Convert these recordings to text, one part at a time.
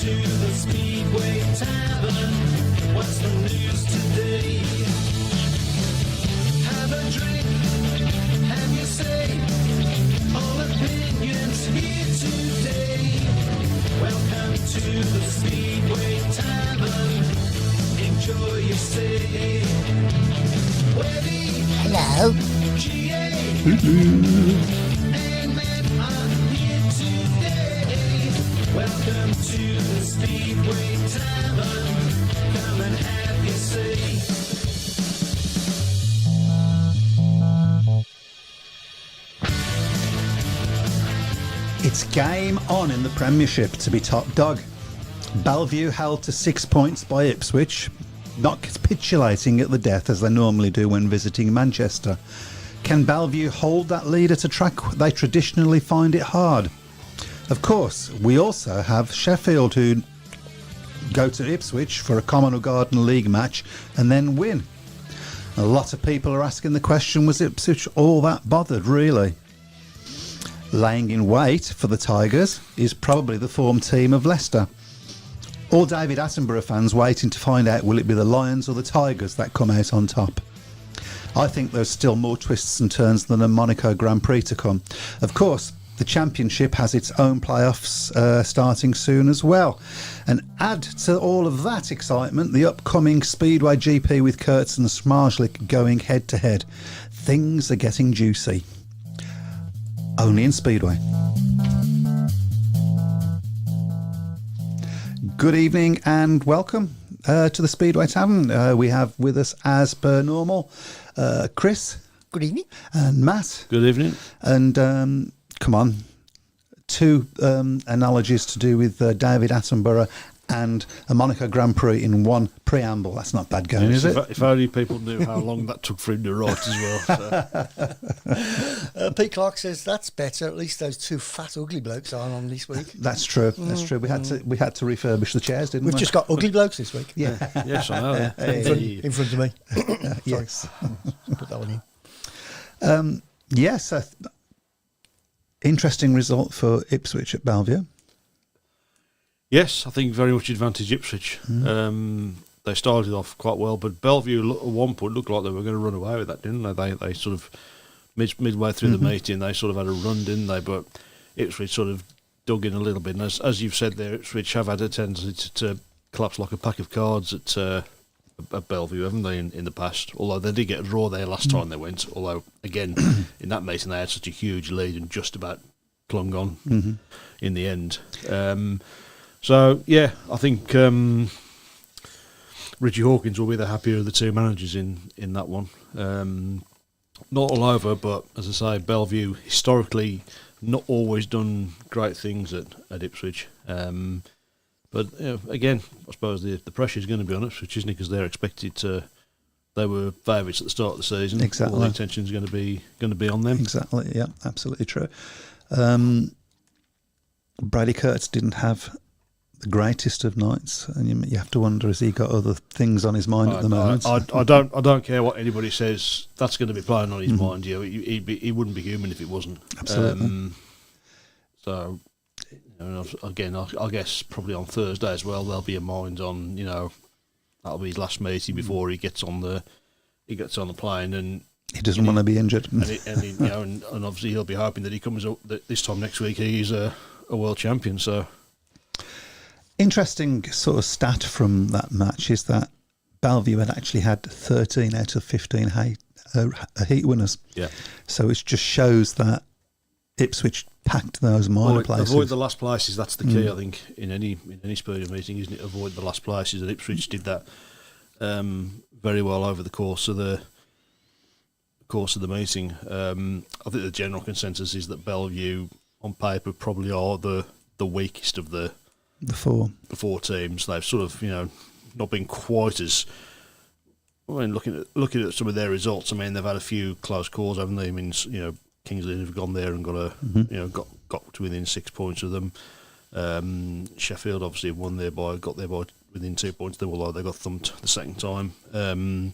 to the Speedway Tavern. What's the news today? Have a drink, have your say. All opinions here today. Welcome to the Speedway Tavern. Enjoy your stay. Webby, Hello. GA, and Matt are here today. Welcome to the Speedway Tavern. Come and have your say. It's game on in the Premiership to be top dog. Bellevue held to 6 points by Ipswich, not capitulating at the death as they normally do when visiting Manchester. Can Bellevue hold that lead at a track they traditionally find it hard? Of course, we also have Sheffield, who go to Ipswich for a Commonwealth Garden League match and then win. A lot of people are asking the question, was Ipswich all that bothered, really? Laying in wait for the Tigers is probably the form team of Leicester. All David Attenborough fans waiting to find out, will it be the Lions or the Tigers that come out on top? I think there's still more twists and turns than a Monaco Grand Prix to come. Of course, the Championship has its own playoffs starting soon as well. And add to all of that excitement the upcoming Speedway GP with Kurtz and Smarslik going head to head. Things are getting juicy. Only in Speedway. Good evening and welcome to the Speedway Tavern. We have with us, as per normal, Chris. Good evening. And Matt. Good evening. And come on, two analogies to do with David Attenborough and a Monaco Grand Prix in one preamble. That's not bad going, is it? If only people knew how long that took for him to write as well. So. Pete Clark says that's better. At least those two fat, ugly blokes aren't on this week. That's true. That's true. We had to refurbish the chairs, didn't we? We've just got ugly blokes this week. Yeah. Yes, I know. In front of me. Yes. Put that one in. Yes. Interesting result for Ipswich at Bellevue. Yes, I think very much advantage Ipswich. They started off quite well, but Bellevue at one point looked like they were going to run away with that, didn't they? They sort of midway through the meeting, they sort of had a run, didn't they? But Ipswich sort of dug in a little bit, and as you've said there, Ipswich have had a tendency to collapse like a pack of cards at Bellevue, haven't they, in the past? Although they did get a draw there last time they went. Although again, in that meeting they had such a huge lead and just about clung on in the end. So, yeah, I think Richie Hawkins will be the happier of the two managers in that one. Not all over, but as I say, Bellevue historically not always done great things at Ipswich. But again, I suppose the pressure is going to be on Ipswich, isn't it? Because they're expected to. They were favourites at the start of the season. Exactly. All the attention is going to be on them. Exactly. Yeah, absolutely true. Brady Kurtz didn't have the greatest of nights, and you have to wonder, has he got other things on his mind at the moment? I don't care what anybody says. That's going to be playing on his mind. Yeah, he wouldn't be human if it wasn't. Absolutely. So, again, I guess probably on Thursday as well, there'll be a mind on. That'll be his last meeting before he gets on the plane, and he doesn't want to be injured. And obviously he'll be hoping that he comes up that this time next week he's a world champion. So. Interesting sort of stat from that match is that Bellevue had actually had 13 out of 15 heat winners. Yeah. So it just shows that Ipswich packed those minor places. Avoid the last places. That's the key, I think, in any Speedway meeting, isn't it? Avoid the last places, and Ipswich did that very well over the course of the meeting. I think the general consensus is that Bellevue, on paper, probably are the weakest of the four teams. They've sort of, not been quite as. I mean, looking at some of their results, I mean, they've had a few close calls, haven't they? I mean, Kingsley have gone there and got to within 6 points of them. Sheffield obviously got there by within 2 points, although they got thumped the second time. And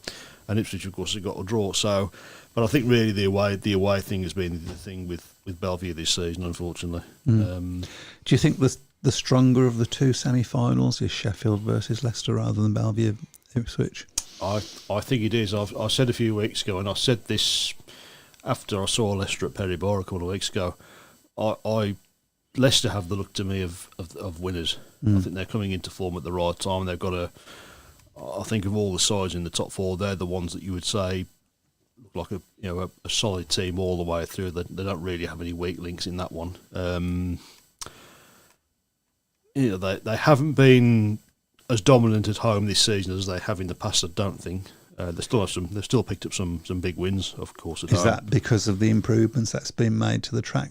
Ipswich, of course, have got a draw. So, but I think really the away thing has been the thing with Bellevue this season, unfortunately. Do you think the stronger of the two semi-finals is Sheffield versus Leicester rather than Bellevue Ipswich? I think it is. I said a few weeks ago, and I said this after I saw Leicester at Perry Bar a couple of weeks ago. Leicester have the look to me of winners. I think they're coming into form at the right time. They've got I think of all the sides in the top four, they're the ones that you would say look like a solid team all the way through. They don't really have any weak links in that one. They haven't been as dominant at home this season as they have in the past. I don't think they've still picked up some big wins, of course. Is that because of the improvements that's been made to the track?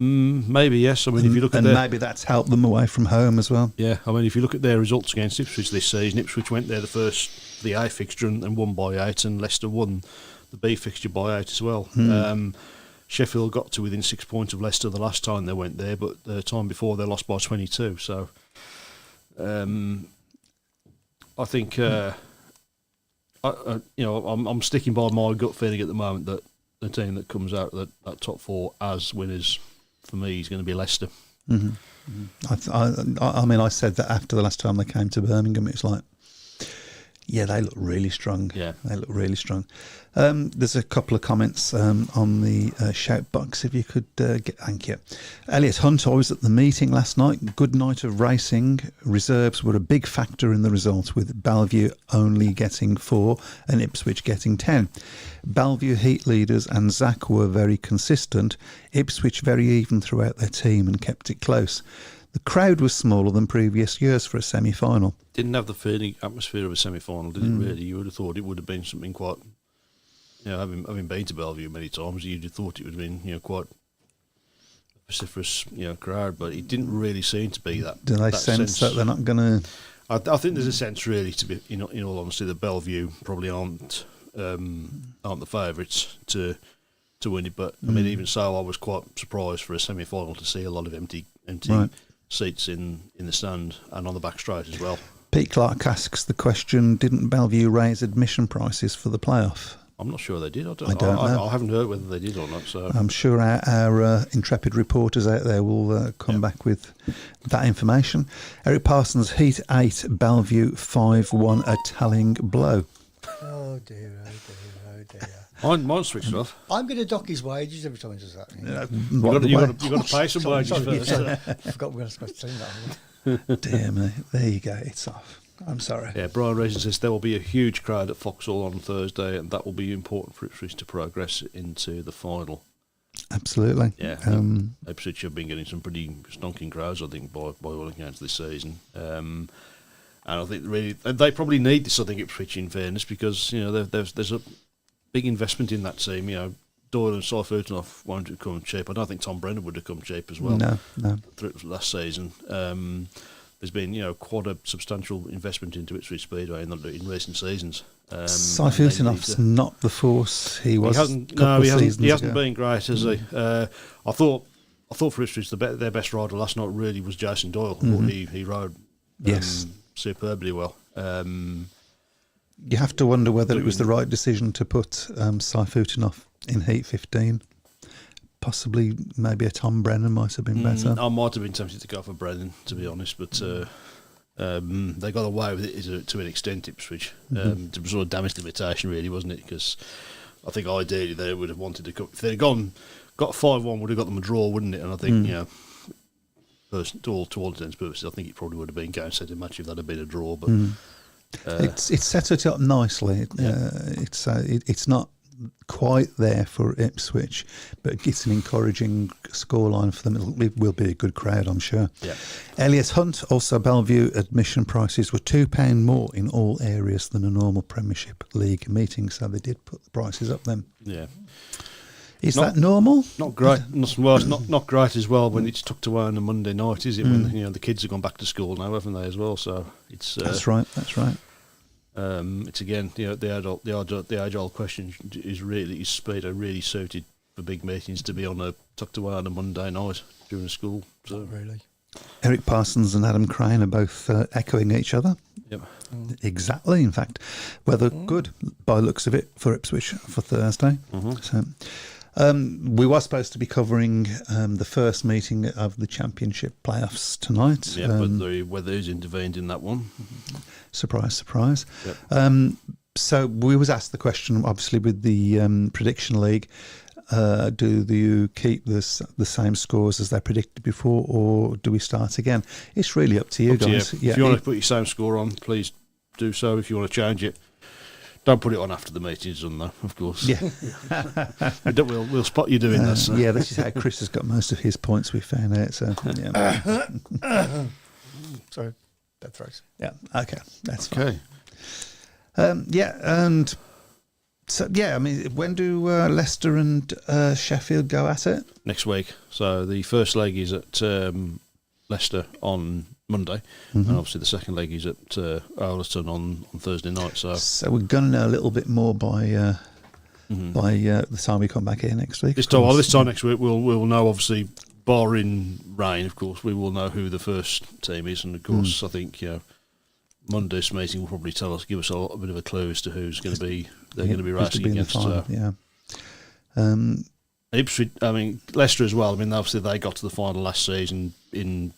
Maybe yes. I mean, if you look at maybe that's helped them away from home as well. Yeah, I mean, if you look at their results against Ipswich this season, Ipswich went there the A fixture and won by 8, and Leicester won the B fixture by 8 as well. Sheffield got to within 6 points of Leicester the last time they went there, but the time before they lost by 22. So, I think I'm sticking by my gut feeling at the moment that the team that comes out of that top four as winners for me is going to be Leicester. I mean, I said that after the last time they came to Birmingham, it's like, yeah, they look really strong. Yeah, they look really strong. There's a couple of comments on the shout box. If you could thank you. Elliot Hunt, I was at the meeting last night. Good night of racing. Reserves were a big factor in the result, with Bellevue only getting 4 and Ipswich getting 10. Bellevue heat leaders and Zach were very consistent. Ipswich very even throughout their team and kept it close. The crowd was smaller than previous years for a semi-final. Didn't have the feeling atmosphere of a semi-final, did it really? You would have thought it would have been something quite, having been to Bellevue many times, you'd have thought it would have been, quite a vociferous, crowd, but it didn't really seem to be that. Do they sense that they're not going to? I think there's a sense, really, to be, in all honesty, that Bellevue probably aren't the favourites to win it. But I mean, even so, I was quite surprised for a semi-final to see a lot of empty right. seats in the stand and on the back straight as well. Pete Clark asks the question: didn't Bellevue raise admission prices for the playoff? I'm not sure they did. I don't know. I haven't heard whether they did or not. So I'm sure our intrepid reporters out there will come back with that information. Eric Parsons, Heat 8, Bellevue 5-1, a telling blow. Oh dear, oh dear, oh dear. Mine switched off. I'm going to dock his wages every time he does that. You've got to pay some wages first. Sorry. I forgot we were supposed to tell him that. Dear me. There you go. It's off. I'm sorry. Yeah, Brian Raisin says there will be a huge crowd at Foxhall on Thursday, and that will be important for Ipswich to progress into the final. Absolutely. Yeah. Ipswich have been getting some pretty stonking crowds, I think, by all accounts this season. And I think really they probably need this, I think, Ipswich, in fairness, because there's a big investment in that team. Doyle and Seifertenoff won't have come cheap. I don't think Tom Brennan would have come cheap as well. No. Through last season. There's been quite a substantial investment into Ipswich Speedway in recent seasons. Seifertenoff's not the force he was. He hasn't been great, has he? I thought for Ipswich their best rider last night really was Jason Doyle. I thought he rode superbly well. You have to wonder whether it was the right decision to put Seifertenoff in Heat 15. Possibly, maybe a Tom Brennan might have been better. I might have been tempted to go for Brennan, to be honest, but they got away with it to an extent, Ipswich. It was sort of damage limitation, really, wasn't it? Because I think ideally they would have wanted to if they'd got 5-1, would have got them a draw, wouldn't it? And I think to all intents and purposes, I think it probably would have been a game-setting match if that had been a draw. But it's set it up nicely. It's not quite there for Ipswich, but it's an encouraging scoreline for them. It will be a good crowd, I'm sure. Yeah. Elliot Hunt, also Bellevue admission prices were £2 more in all areas than a normal Premiership League meeting, so they did put the prices up then. Yeah. Is that normal? Not great. Well, it's not great as well when it's tucked away on a Monday night, is it? When the kids have gone back to school now, haven't they, as well? So it's that's right. It's again, the age-old question is Speedo really suited for big meetings to be tucked away on a Monday night during school? So Not really. Eric Parsons and Adam Crane are both echoing each other. Yep. Exactly. In fact, weather good by looks of it for Ipswich for Thursday. Mm-hmm. So, We were supposed to be covering the first meeting of the championship playoffs tonight. Yeah, but the weather's intervened in that one. Surprise, surprise. Yep. So we was asked the question, obviously, with the prediction league, do you keep the same scores as they predicted before, or do we start again? It's really up to you guys. If you want to put your same score on, please do so. If you want to change it, don't put it on after the meeting's done, though, of course. Yeah. We'll spot you doing that. So. Yeah, this is how Chris has got most of his points, we found out. So, yeah. Sorry, dead throat. Yeah, okay, that's Okay. fine. Yeah, and so, yeah, I mean, when do Leicester and Sheffield go at it? Next week. So the first leg is at Leicester on Monday, and obviously the second leg is at Owlerton on Thursday night. So we're going to know a little bit more by the time we come back here next week. This time next week, we'll know, obviously, barring rain, of course, we will know who the first team is, and of course, I think Monday's meeting will probably give us a bit of a clue as to who's going to be going to be racing against. Yeah. Ipswich, I mean, Leicester as well. I mean, obviously they got to the final last season in,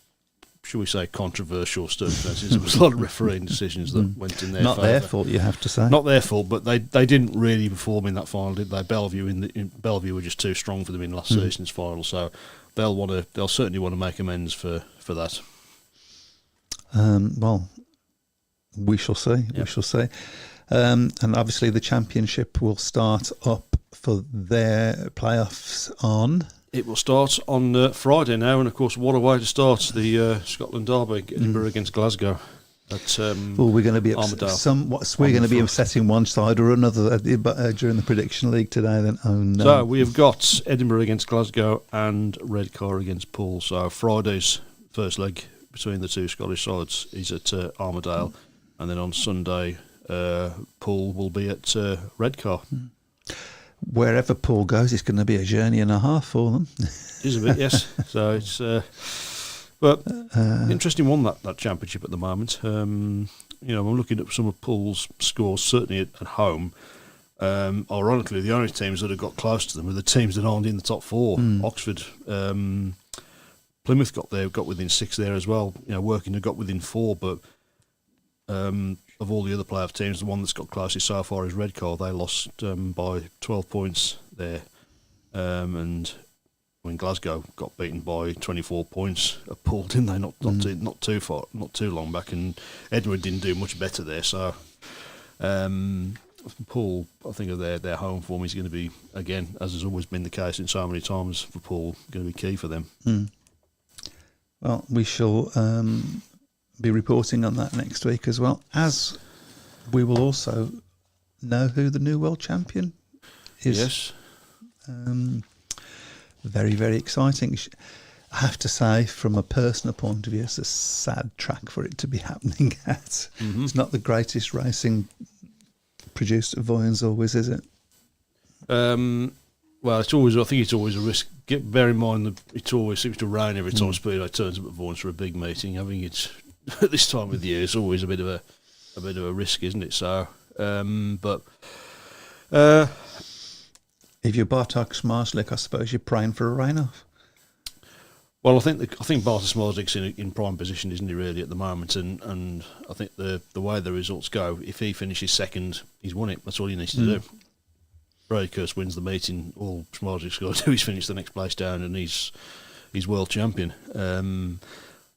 shall we say, controversial circumstances. There was a lot of refereeing decisions that went in their Not favour. their fault, you have to say. Not their fault, but they didn't really perform in that final, did they? Bellevue were just too strong for them in last season's final, so they'll certainly want to make amends for that. Well, we shall see. Yep. We shall see. And obviously the championship will start up for their playoffs on. It will start on Friday now, and of course, what a way to start the Scotland Derby, Edinburgh against Glasgow. We're going to be Armadale. we're going to be upsetting one side or another during the prediction league today. Then, oh no! So we have got Edinburgh against Glasgow and Redcar against Poole. So Friday's first leg between the two Scottish sides is at Armadale, and then on Sunday, Poole will be at Redcar. Wherever Poole goes, it's going to be a journey and a half for them. It is a bit, yes. So it's, but interesting one that championship at the moment. I'm looking at some of Poole's scores, certainly at home. Ironically, the only teams that have got close to them are the teams that aren't in the top four. Oxford, Plymouth got within 6 there as well. Working got within 4, but of all the other playoff teams, the one that's got closest so far is Redcar. They lost by 12 points there, and when Glasgow got beaten by 24 points at Poole, didn't they? Not too long back, and Edward didn't do much better there. So Poole, I think of their home form is going to be, again, as has always been the case in so many times for Poole, going to be key for them. Well, we shall be reporting on that next week, as well as we will also know who the new world champion is. Yes. Very, very exciting. I have to say, from a personal point of view, it's a sad track for it to be happening at. It's not the greatest racing produced at Voyens, always, is it? Well, I think it's always a risk. Bear in mind that it always seems to rain every time Speedway turns up at Voyens for a big meeting. Having it at this time of the year is always a bit of a risk, isn't it? So, If you're Bartok Smarslik, I suppose you're praying for a rain-off. Well, I think Bartos Smarslik's in prime position, isn't he, really, at the moment? And I think the way the results go, if he finishes second, he's won it. That's all he needs to do. Brady wins the meeting. All Smarslik's got to do is finish the next place down, and he's world champion.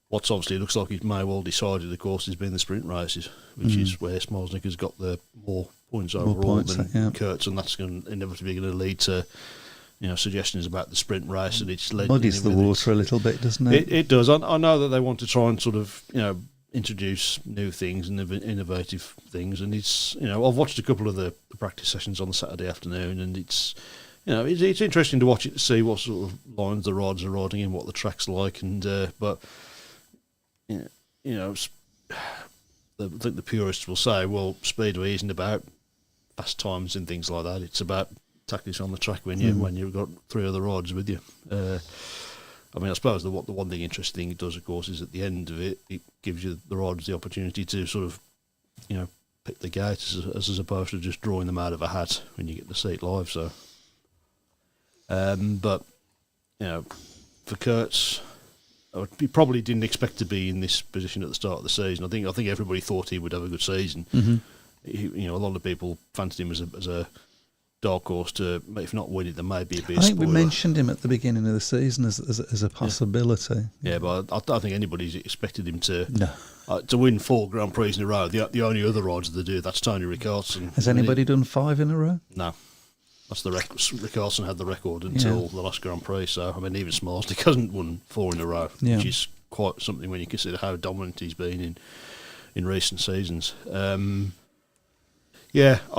What's obviously looks like he may well decided, of course, has been the sprint races, which is where Smarslik has got the more points overall than Kurtz, and that's inevitably going to lead to suggestions about the sprint race, and it's led muddies the water a little bit, doesn't it? It does. I know that they want to try and sort of introduce new things and innovative things, and it's I've watched a couple of the practice sessions on the Saturday afternoon, and it's it's interesting to watch it to see what sort of lines the rides are riding in, what the track's like, and but I think the purists will say, well, Speedway isn't about fast times and things like that. It's about tactics on the track when you've got 3 other riders with you. I suppose the one thing interesting it does, of course, is at the end of it, it gives you the riders the opportunity to sort of, pick the gate as opposed to just drawing them out of a hat when you get the seat live. So, But for Kurtz, he probably didn't expect to be in this position at the start of the season. I think everybody thought he would have a good season. A lot of people fancied him as a dark horse to, if not win it, then maybe be a I think we spoiler. mentioned him at the beginning of the season as a possibility. Yeah, but I don't think anybody's expected him to No. to win 4 Grand Prix in a row. The only other rider to do that's Tony Rickardsson. Has anybody done 5 in a row? No. That's the record. Rickardsson had the record until the last Grand Prix. So, even Smarsdick hasn't won 4 in a row, which is quite something when you consider how dominant he's been in recent seasons. I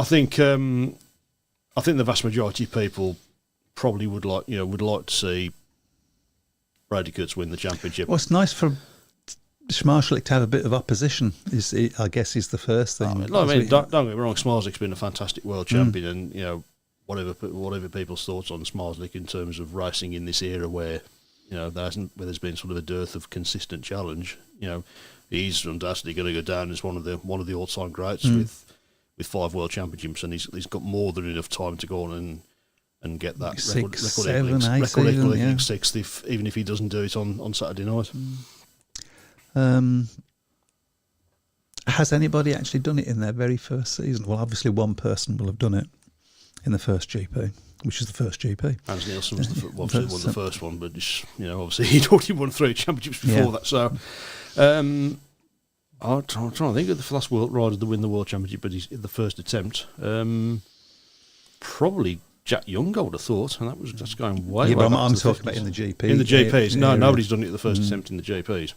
think the vast majority of people probably would like to see Brady Kurtz win the championship. Well, it's nice for Schmarschlick to have a bit of opposition. I guess is the first thing. Don't get me wrong. Smarsdick's been a fantastic world champion, and whatever people's thoughts on Smarsdick in terms of racing in this era where there's been sort of a dearth of consistent challenge. He's undoubtedly going to go down as one of the all-time greats with 5 world championships, and he's got more than enough time to go on and get that 6, 7, 8 record 6th, even if he doesn't do it on Saturday night. Has anybody actually done it in their very first season? Well, obviously one person will have done it in the first GP, which is the first GP. Hans Nielsen was obviously won the first one, but obviously he'd already won 3 championships before that. So I'm trying to think of the last world rider to win the world championship, but he's in the first attempt. Probably Jack Young, I would have thought, and that's going way. Yeah, way but back I'm to the talking 50s. about in the GP. In the GPs, nobody's done it at the first Mm. attempt in the GPs.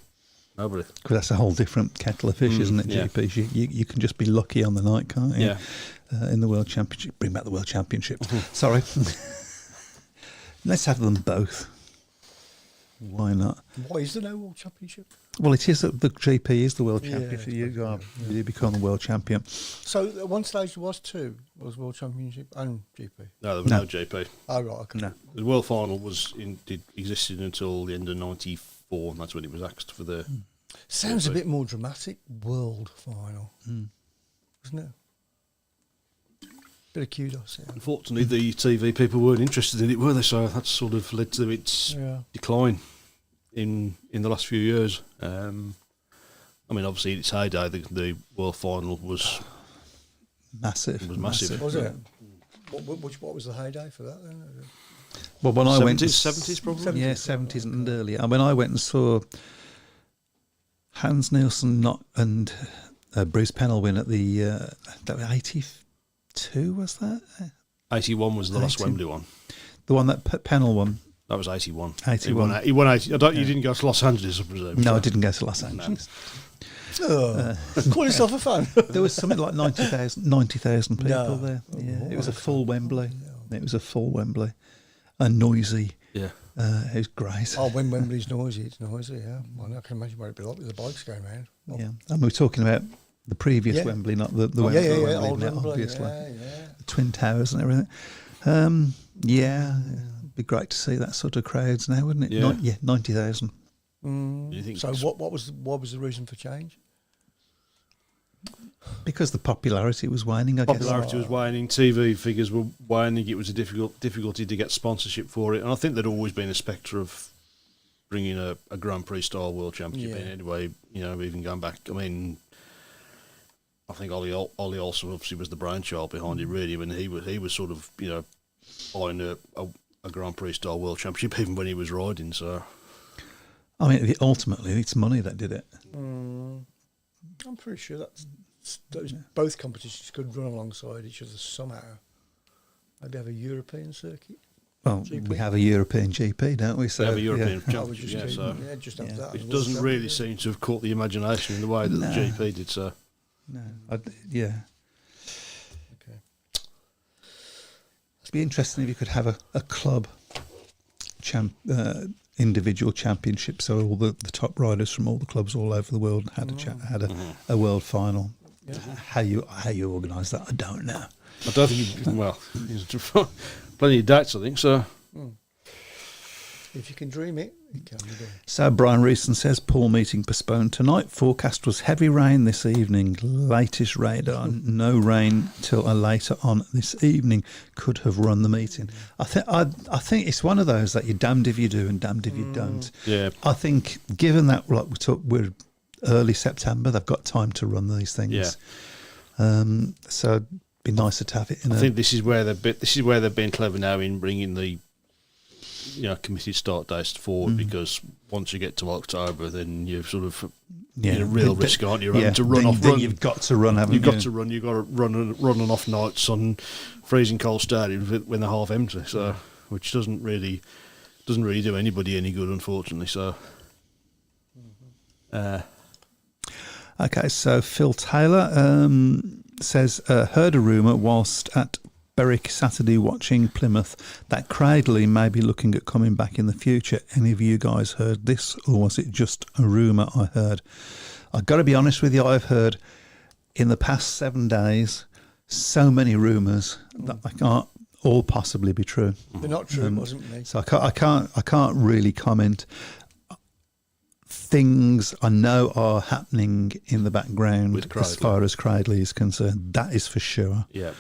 Nobody. Because that's a whole different kettle of fish, isn't it? yeah. GPs. You can just be lucky on the night, can't you? Yeah. In the World Championship. Bring back the World Championship. Sorry. Let's have them both. Why not? Why is there no World Championship? Well, it is. The GP is the World Champion. Yeah, For you become the World Champion. So at one stage there was 2. Was World Championship and GP? No, there was no GP. Oh, right, okay. No. The World Final existed until the end of '94, and that's when it was axed for the. Sounds a bit more dramatic. World Final. Isn't it? Bit of kudos. Yeah. Unfortunately, the TV people weren't interested in it, were they? So that's sort of led to its decline in the last few years. Obviously, in its heyday, the World Final was Massive. It was massive. Was it? What was the heyday for that then? Well, when I went... 70s probably? Yeah, 70s and earlier. When I went and saw Hans Nielsen and Bruce Pennell win at the... that was 82, was that? 81 was the last Wembley one. The one that Pennell won. That was 81. 81. He won 80. You didn't go to Los Angeles, I presume. No, I didn't go to Los Angeles. Call yourself a fan. There was something like 90,000 people No. there. Yeah, it was a full Wembley. It was a full Wembley. And noisy. Yeah. It was great. Oh, when Wembley's noisy, it's noisy, yeah. Well, I can imagine what it'd be like with the bikes going round. Well, Yeah. And we were talking about the previous Yeah. Wembley, not the yeah, Wembley, old now, Wembley, obviously. yeah. The Twin Towers and everything. It'd be great to see that sort of crowds now, wouldn't it? Yeah. 90,000. Do you think So what was the reason for change? Because the popularity was waning, I guess. Popularity was waning, TV figures were waning, it was a difficulty to get sponsorship for it, and I think there'd always been a spectre of bringing a Grand Prix style World Championship in anyway, even going back, I think Ollie Olsen obviously was the brainchild behind it really, when he was sort of, buying a Grand Prix style World Championship even when he was riding, so... Ultimately, it's money that did it. I'm pretty sure those both competitions could run alongside each other somehow. Maybe have a European circuit. Well, GP. we have a European GP, don't we? So We have a European yeah. Championship, Just have that. Which doesn't really seem to have caught the imagination in the way that the GP did, so... No, Okay. It'd be interesting if you could have a club individual championship, so all the top riders from all the clubs all over the world had a world final. Yeah. How you organise that, I don't know. I don't think plenty of dates, I think, so... If you can dream it, it can be done. So Brian Reeson says pool meeting postponed tonight. Forecast was heavy rain this evening. Latest radar, no rain till later on this evening. Could have run the meeting. I think it's one of those that you're damned if you do and damned if you don't. Yeah. I think given that we're early September, they've got time to run these things. Yeah. So it'd be nicer to have it in. I think this is where they've been clever now in bringing the committed start dates forward, because once you get to October, then you're sort of in a real risk, aren't you? To run off. Then you've got to run, haven't you? You've got to run on off nights on freezing cold stadiums when they're half empty. So, which doesn't really do anybody any good, unfortunately. So, okay. So Phil Taylor says heard a rumour whilst at Berwick Saturday watching Plymouth that Cradley may be looking at coming back in the future. Any of you guys heard this, or was it just a rumour I heard? I've got to be honest with you, I've heard in the past 7 days so many rumours that they can't all possibly be true. They're not true, wasn't they? So I can't really comment. Things I know are happening in the background as far as Cradley is concerned. That is for sure. Yeah.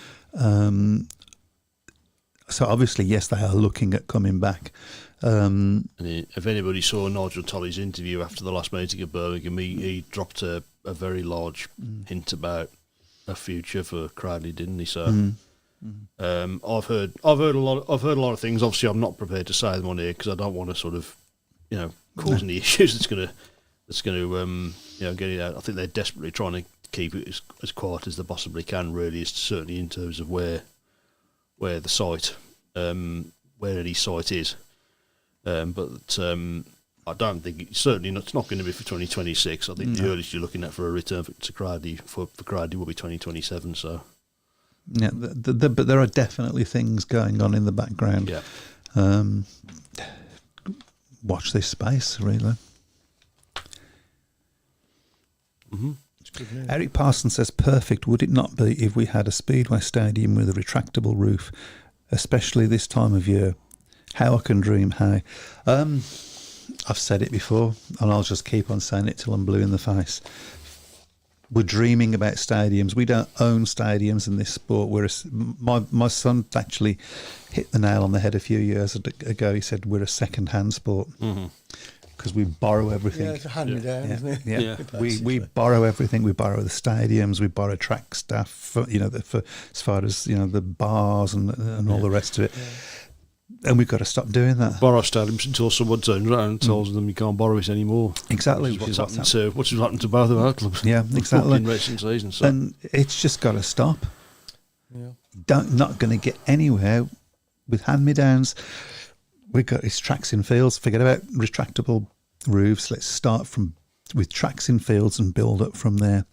So obviously, yes, they are looking at coming back. And if anybody saw Nigel Tolley's interview after the last meeting at Birmingham, he dropped a very large hint about a future for Cradley, didn't he? So I've heard a lot of things. Obviously, I'm not prepared to say them on here because I don't want to sort of cause any issues. That's going to get it out. I think they're desperately trying to keep it as quiet as they possibly can. Really, is certainly in terms of where the site, where any site is. But I don't think it's not going to be for 2026. I think the earliest you're looking at for a return to Cradley for Cradley will be 2027. So yeah, but there are definitely things going on in the background. Yeah. Watch this space, really. Mm-hmm. Eric Parsons says, perfect would it not be if we had a Speedway stadium with a retractable roof, especially this time of year? How I can dream high. I've said it before, and I'll just keep on saying it till I'm blue in the face. We're dreaming about stadiums. We don't own stadiums in this sport. My son actually hit the nail on the head a few years ago. He said we're a second-hand sport. Mm-hmm. Because we borrow everything. Yeah, it's a hand-me-down, isn't it? Yeah. We borrow everything. We borrow the stadiums. We borrow track staff. For as far as the bars and all the rest of it. Yeah. And we've got to stop doing that. Borrow stadiums until someone turns around and tells them you can't borrow it anymore. Exactly. Which is what's happened to both of our clubs. Yeah, exactly. In recent seasons. So. And it's just got to stop. Yeah. Not going to get anywhere with hand-me-downs. We've got these tracks in fields. Forget about retractable roofs. Let's start with tracks in fields and build up from there.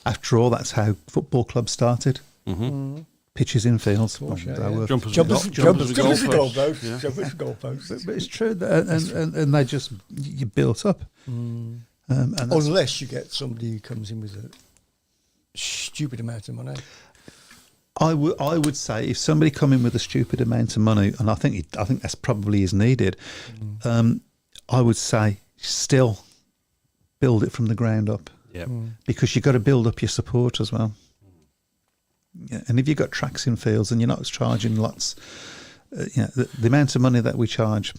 After all, that's how football clubs started. Mm-hmm. Pitches in fields. Jumpers for goalposts. But it's true, and they just you built up. And unless you get somebody who comes in with a stupid amount of money. I would say if somebody come in with a stupid amount of money, and I think that's probably is needed, I would say still build it from the ground up. Yeah. Because you've got to build up your support as well. Yeah, and if you've got tracks in fields and you're not charging lots, the amount of money that we charge,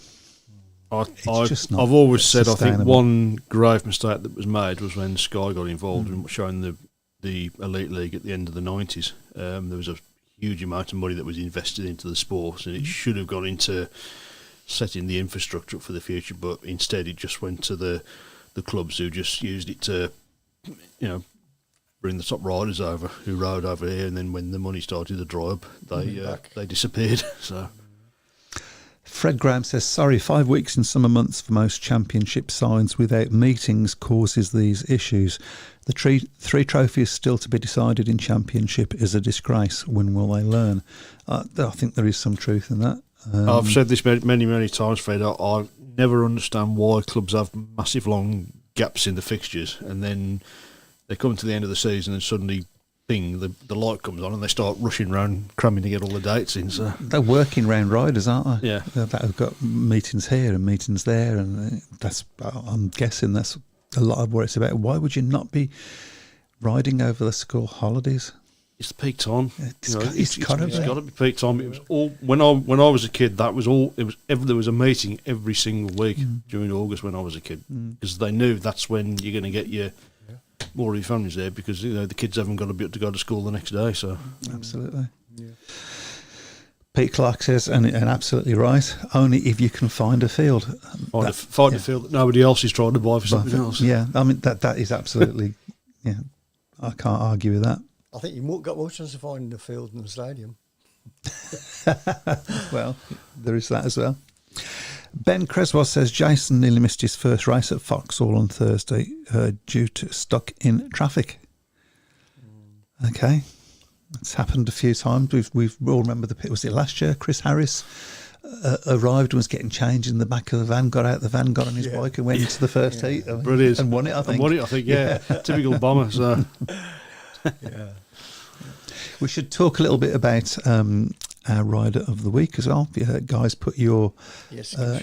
I've always said I think one grave mistake that was made was when Sky got involved in showing the Elite League at the end of the 90s. There was a huge amount of money that was invested into the sport, and it should have gone into setting the infrastructure up for the future, but instead it just went to the clubs who just used it to, bring the top riders over who rode over here, and then when the money started to dry up, they disappeared. So. Fred Graham says, sorry, 5 weeks in summer months for most championship sides without meetings causes these issues. The three trophies still to be decided in championship is a disgrace. When will they learn? I think there is some truth in that. I've said this many times, Fred. I never understand why clubs have massive long gaps in the fixtures, and then they come to the end of the season and suddenly thing, the light comes on and they start rushing around, cramming to get all the dates in. So They're working round riders, aren't they? Yeah. That have got meetings here and meetings there, and I'm guessing that's a lot of what it's about. Why would you not be riding over the school holidays? it's the peak time. It's gotta be. It's got to be peak time. It was all when I was a kid. That was all. It was there was a meeting every single week during August when I was a kid, because they knew that's when you're going to get more of your families there, because the kids haven't got to be up to go to school the next day. So Absolutely. Yeah. Pete Clark says, and absolutely right, only if you can find a field. Find a field that nobody else is trying to buy for something else. Yeah, I mean, that is absolutely, yeah, I can't argue with that. I think you've got more chance of finding a field than a stadium. Well, there is that as well. Ben Creswell says Jason nearly missed his first race at Vauxhall on Thursday due to stuck in traffic. Okay, it's happened a few times. We've all remember was it last year? Chris Harris arrived and was getting changed in the back of the van, got out of the van, got on his bike and went into the first heat. Brilliant. And won it, I think. Yeah. Typical bomber. So. Yeah. We should talk a little bit about our Rider of the Week as well. Guys, put your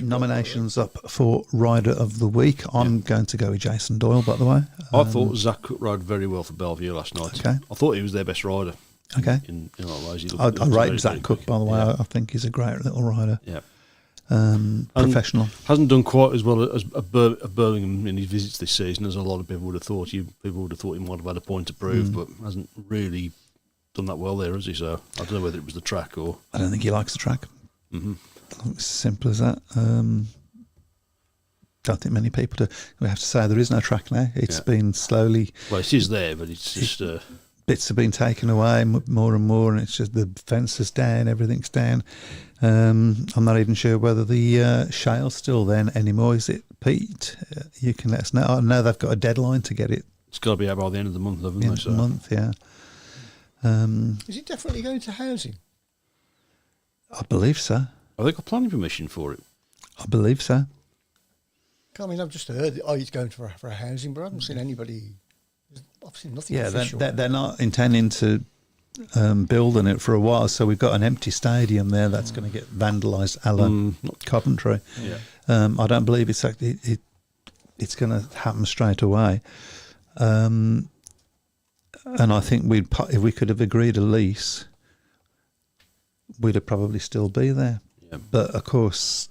nominations up for Rider of the Week. I'm going to go with Jason Doyle, by the way. I thought Zach Cook rode very well for Bellevue last night. Okay. I thought he was their best rider. Okay. In a lot of ways. I rate Zach Cook, by the way. I think he's a great little rider. Yeah. Professional. Hasn't done quite as well as Birmingham in his visits this season as a lot of people would have thought. People would have thought he might have had a point to prove, but hasn't really done that well there, has he? So I don't know whether it was the track or... I don't think he likes the track. Mm-hmm. It's simple as that. Don't think many people do. We have to say there is no track now. It's been slowly... Well, it is there, but it's just... bits have been taken away more and more, and it's just the fence is down, everything's down. I'm not even sure whether the shale's still then anymore. Is it, Pete? You can let us know. I know they've got a deadline to get it. It's got to be out by the end of the month, haven't they? End of the month, yeah. Is it definitely going to housing? I believe so. Have they got planning permission for it? I believe so. I mean, I've just heard it's going for a housing, but I haven't seen anybody. I've seen nothing Yeah, official. they're not intending to build on it for a while, so we've got an empty stadium there that's going to get vandalised a la Coventry. Yeah. I don't believe it's going to happen straight away. And I think if we could have agreed a lease, we'd have probably still be there. Yeah. But of course,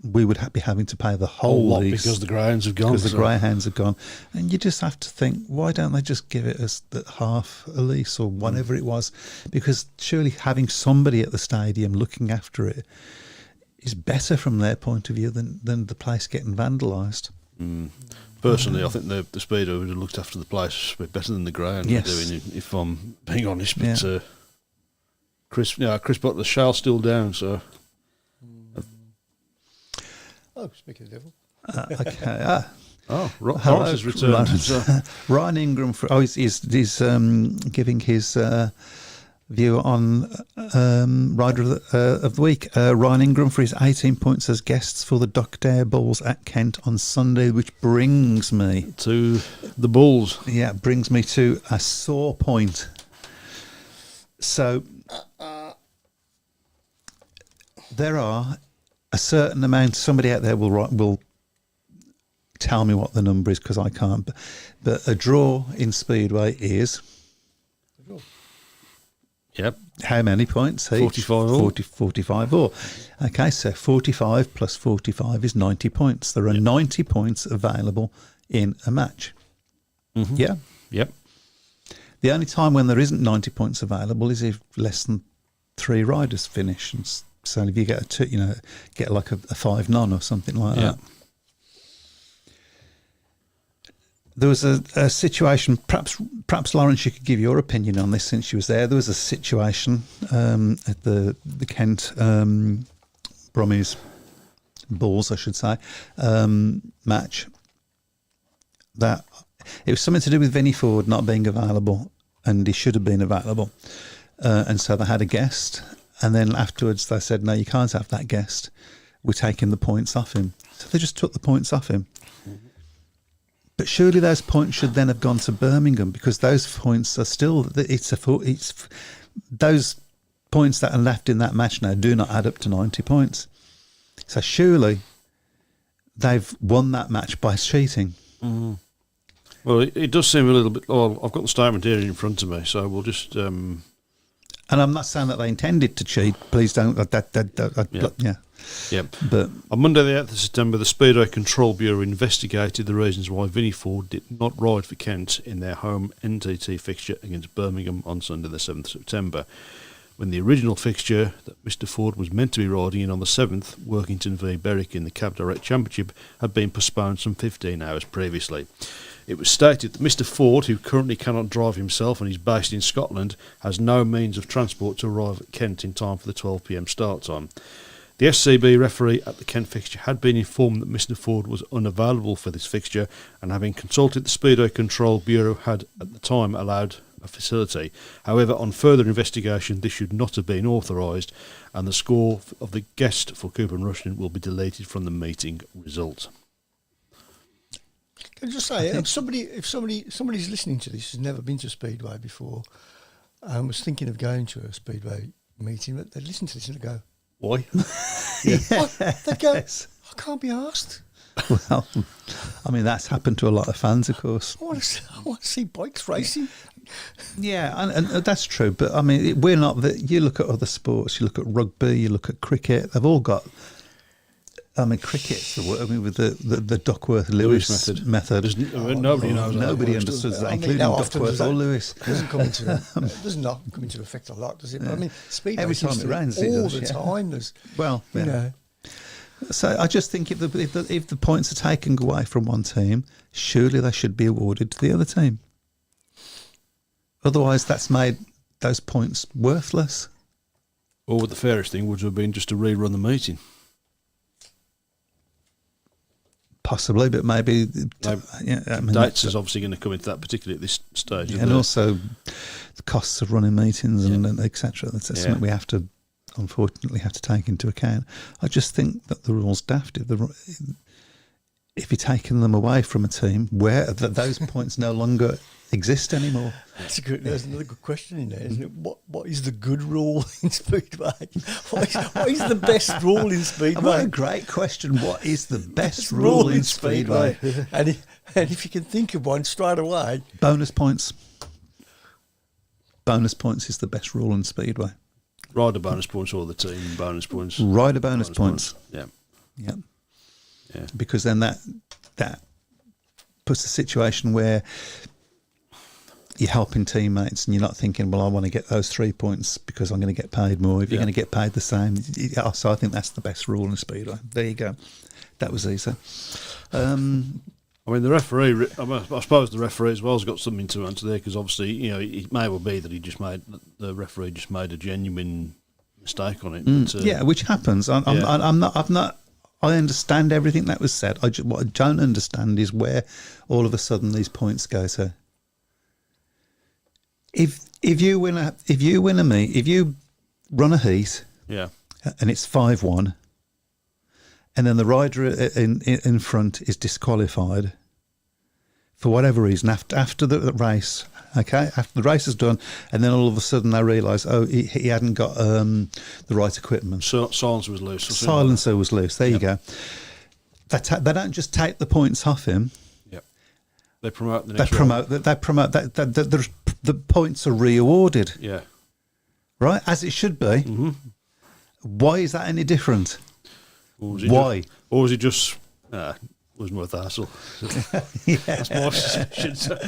we would be having to pay the whole lot lease because the greyhounds have gone. Because the greyhounds have gone, and you just have to think, why don't they just give it us that half a lease or whatever it was? Because surely having somebody at the stadium looking after it is better from their point of view than the place getting vandalised. Personally, I think the Speedo would have looked after the place a bit better than the greyhounds are doing, if I'm being honest. But Chris Butler's shale's still down, so. Oh, speaking of the devil. Okay. Horace has returned. Ryan Ingram. He's giving his view on Rider of the Week. Ryan Ingram for his 18 points as guests for the Docdare Bulls at Kent on Sunday, which brings me to the Bulls. Yeah, brings me to a sore point. So there are a certain amount. Somebody out there will tell me what the number is, because I can't. But a draw in Speedway is. Yep. How many points? 45 all. 45 all. Okay, so 45 plus 45 is 90 points. There are 90 points available in a match. Mm-hmm. Yeah? Yep. The only time when there isn't 90 points available is if less than 3 riders finish. And so if you get get like a 5-none or something like that. There was a situation, perhaps Lawrence, you could give your opinion on this since you was there. There was a situation at the Kent Brummies Bulls, I should say, match, that it was something to do with Vinnie Ford not being available, and he should have been available. And so they had a guest, and then afterwards they said, no, you can't have that guest. We're taking the points off him. So they just took the points off him. But surely those points should then have gone to Birmingham, because those points are still, those points that are left in that match now do not add up to 90 points. So surely they've won that match by cheating. Mm. Well, it does seem a little bit. Oh, I've got the statement here in front of me, so we'll just. And I'm not saying that they intended to cheat. Please don't. Yeah. Yeah. But on Monday, the 8th of September, the Speedway Control Bureau investigated the reasons why Vinnie Ford did not ride for Kent in their home NTT fixture against Birmingham on Sunday, the 7th of September, when the original fixture that Mr Ford was meant to be riding in on the 7th, Workington v Berwick in the Cab Direct Championship, had been postponed some 15 hours previously. It was stated that Mr Ford, who currently cannot drive himself and is based in Scotland, has no means of transport to arrive at Kent in time for the 12 p.m. start time. The SCB referee at the Kent fixture had been informed that Mr Ford was unavailable for this fixture, and having consulted the Speedway Control Bureau, had at the time allowed a facility. However, on further investigation, this should not have been authorised, and the score of the guest for Cooper and Rushden will be deleted from the meeting result. Can I just say, if somebody's listening to this who's never been to a Speedway before, and was thinking of going to a Speedway meeting, but they'd listen to this and they'd go, Why? they'd go, I can't be asked. well, I mean, that's happened to a lot of fans, of course. I want to see bikes racing. Yeah, and that's true. But I mean, we're not. You look at other sports. You look at rugby. You look at cricket. They've all got. I mean, cricket's the word. I mean, with the Duckworth-Lewis method. Nobody knows. Nobody understood that, including how often Duckworth or Lewis. Does not come into effect a lot, does it? Yeah. I mean, Speedway Every time it rains, it all does, the yeah. time. There's, Well, you yeah. know, So I just think if the points are taken away from one team, surely they should be awarded to the other team. Otherwise, that's made those points worthless. Or the fairest thing would have been just to rerun the meeting. Possibly, but maybe. Yeah, I mean, Dates is obviously going to come into that, particularly at this stage. yeah, isn't and it? also the costs of running meetings and etc. That's Yeah. something we have to, unfortunately, have to take into account. I just think that the rule's daft. If you're taking them away from a team, where those points no longer exist anymore. there's another good question in there, isn't it? What is the good rule in Speedway? What is the best rule in Speedway? What a great question. What is the best rule in Speedway? and if you can think of one straight away, Bonus points. Bonus points is the best rule in Speedway. Rider bonus points or the team bonus points. Rider bonus points. Yeah. Yeah. Yeah. Because then that puts a situation where you're helping teammates and you're not thinking, well, I want to get those 3 points because I'm going to get paid more. If you're going to get paid the same. So I think that's the best rule in Speedway. There you go. That was easy. I mean, the referee, I suppose the referee as well has got something to answer there, because obviously, you know, it may well be that the referee just made a genuine mistake on it. But, yeah, which happens. I understand everything that was said. What I don't understand is where all of a sudden these points go to. If you run a heat, yeah, and it's 5-1, and then the rider in front is disqualified for whatever reason after the race. Okay, after the race is done, and then all of a sudden they realise, he hadn't got the right equipment. So silencer was loose. Silencer was loose. There you go. They don't just take the points off him. Yep. They promote the next. They promote that the points are re-awarded. Yeah. Right, as it should be. Mm-hmm. Why is that any different? Why? Or was it just wasn't worth the hassle? Yeah. That's my suspicion.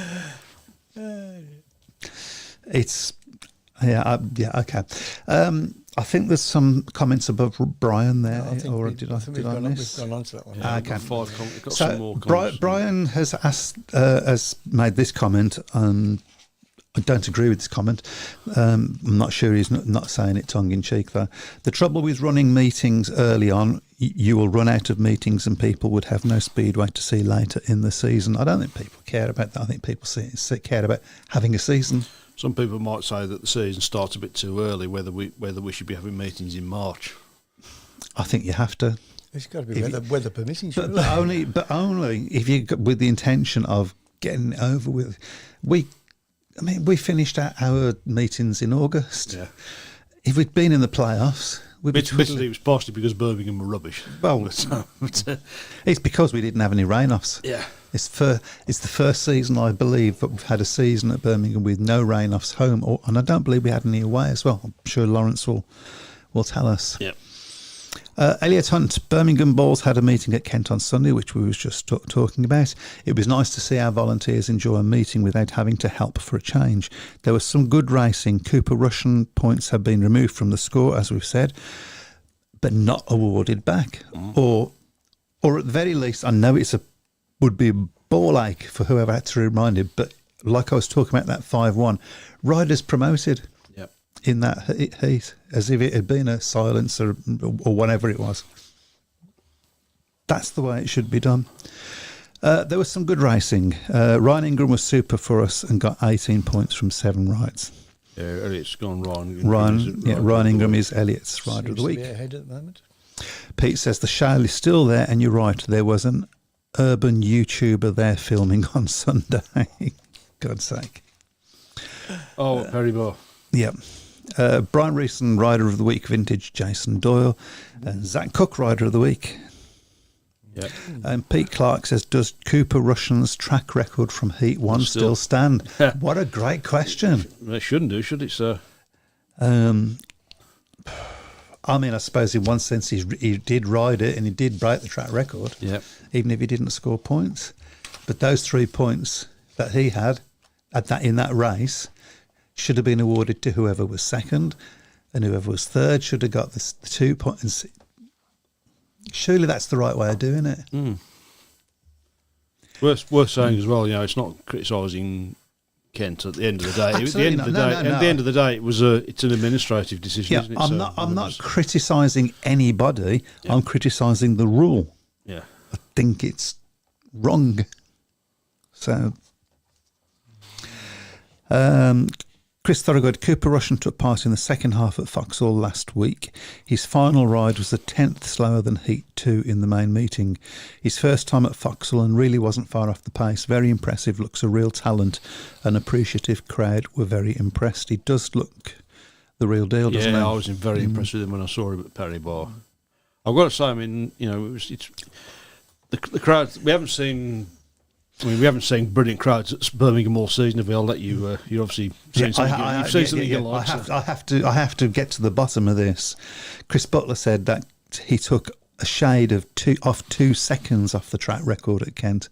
It's okay. I think there's some comments above Brian there, did I miss? we've gone on to that one. Yeah, Okay. we've got some more So comments. Brian has has made this comment, and I don't agree with this comment. I'm not sure he's not saying it tongue in cheek though. The trouble with running meetings early on, you will run out of meetings and people would have no Speedway to see later in the season. I don't think people care about that. I think people care about having a season. Some people might say that the season starts a bit too early. Whether we should be having meetings in March. I think you have to. It's got to be weather permitting. But, surely. but only if you with the intention of getting it over with. We finished our meetings in August. Yeah. If we'd been in the playoffs, we'd be Admittedly, it was partially because Birmingham were rubbish. Well, it's because we didn't have any rain-offs. Yeah. It's the first season, I believe, that we've had a season at Birmingham with no rain-offs home, and I don't believe we had any away as well. I'm sure Lawrence will tell us. Yeah. Elliot Hunt, Birmingham Balls had a meeting at Kent on Sunday, which we was just talking about. It was nice to see our volunteers enjoy a meeting without having to help for a change. There was some good racing. Cooper Russian points have been removed from the score, as we've said, but not awarded back. Or at the very least, I know would be a ball ache for whoever had to remind him, but like I was talking about that 5-1, riders promoted. Yep. In that heat, as if it had been a silencer or whatever it was. That's the way it should be done. There was some good racing. Ryan Ingram was super for us and got 18 points from 7 rides. Yeah, Elliot's gone Ryan Ingram is Elliot's rider of the week. Seems to be ahead at the moment. Pete says the shale is still there, and you're right. There was an urban YouTuber there filming on Sunday. God's sake. Oh, Perry Moore. Yeah. Brian Reeson, Rider of the Week, Vintage, Jason Doyle. Zach Cook, Rider of the Week. Yep. And Pete Clark says, does Cooper Russian's track record from Heat 1 still stand? What a great question. It shouldn't do, should it, sir? I suppose in one sense he did ride it and he did break the track record, even if he didn't score points. But those 3 points that he had in that race should have been awarded to whoever was second, and whoever was third should have got the 2 points. Surely that's the right way of doing it. Worth saying as well, it's not criticising Kent at the end of the day. Absolutely At the end of the day, it's an administrative decision, Yeah, isn't it? I'm not criticising anybody. Yeah. I'm criticising the rule. Yeah, I think it's wrong. So, Chris Thorogood, Cooper Russian took part in the second half at Foxhall last week. His final ride was a 10th slower than Heat 2 in the main meeting. His first time at Foxhall and really wasn't far off the pace. Very impressive, looks a real talent. An appreciative crowd were very impressed. He does look the real deal, doesn't he? Yeah, I was very impressed with him when I saw him at Perry Bar. I've got to say, it's the crowd. We haven't seen brilliant crowds at Birmingham all season. If I'll let you, you're obviously seen something. You've seen something you like. I have to get to the bottom of this. Chris Butler said that he took a shade of 2 seconds off the track record at Kent.